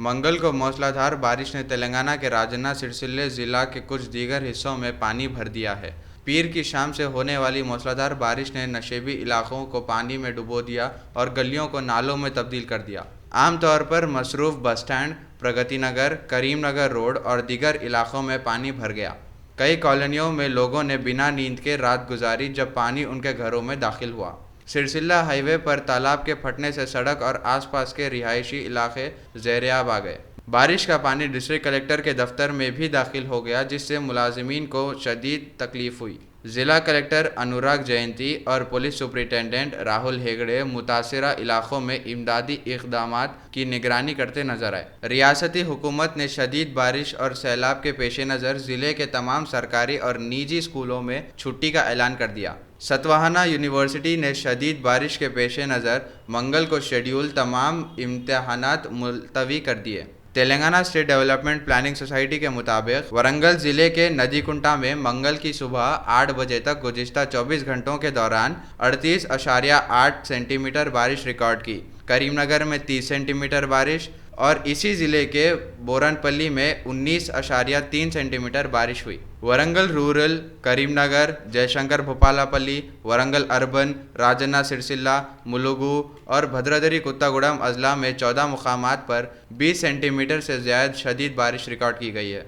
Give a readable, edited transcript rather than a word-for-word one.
मंगल को मूसलाधार बारिश ने तेलंगाना के राजन्ना सिरसिल्ले जिला के कुछ दीगर हिस्सों में पानी भर दिया है। पीर की शाम से होने वाली मूसलाधार बारिश ने नशेबी इलाकों को पानी में डुबो दिया और गलियों को नालों में तब्दील कर दिया। आमतौर पर मसरूफ बस स्टैंड, प्रगति नगर, करीम नगर रोड और दीगर इलाकों में पानी भर गया। कई कॉलोनियों में लोगों ने बिना नींद के रात गुजारी जब पानी उनके घरों में दाखिल हुआ। सिरसिल्ला हाईवे पर तालाब के फटने से सड़क और आसपास के रिहायशी इलाके ज़ेर-ए-आब आ गए। बारिश का पानी डिस्ट्रिक्ट कलेक्टर के दफ्तर में भी दाखिल हो गया, जिससे मुलाजिमीन को शदीद तकलीफ हुई। जिला कलेक्टर अनुराग जयंती और पुलिस सुपरिटेंडेंट राहुल हेगड़े मुतासिरा इलाकों में इमदादी इक़दामात की निगरानी करते नजर आए। रियासती हुकूमत ने शदीद बारिश और सैलाब के पेश नज़र ज़िले के तमाम सरकारी और निजी स्कूलों में छुट्टी का ऐलान कर दिया। सतवाहाना यूनिवर्सिटी ने शदीद बारिश के पेश नज़र मंगल को शेड्यूल तमाम इम्तहानात मुलतवी कर दिए। Telangana state development planning society के मुताबिक वरंगल ज़िले के नदीकुंटा में मंगल की सुबह 8 बजे तक गुज़िश्ता 24 घंटों के दौरान 38.8 सेंटीमीटर बारिश रिकॉर्ड की। करीमनगर में 30 सेंटीमीटर बारिश और इसी ज़िले के बोरनपल्ली में 19.3 सेंटीमीटर बारिश हुई। वरंगल रूरल, करीमनगर, जयशंकर भोपालापल्ली, वरंगल अर्बन, राजन्ना सिरसिल्ला, मुलुगु और भद्राद्री कुत्तागुड़म अजला में 14 मुकामात पर 20 सेंटीमीटर से ज़्यादा शदीद बारिश रिकॉर्ड की गई है।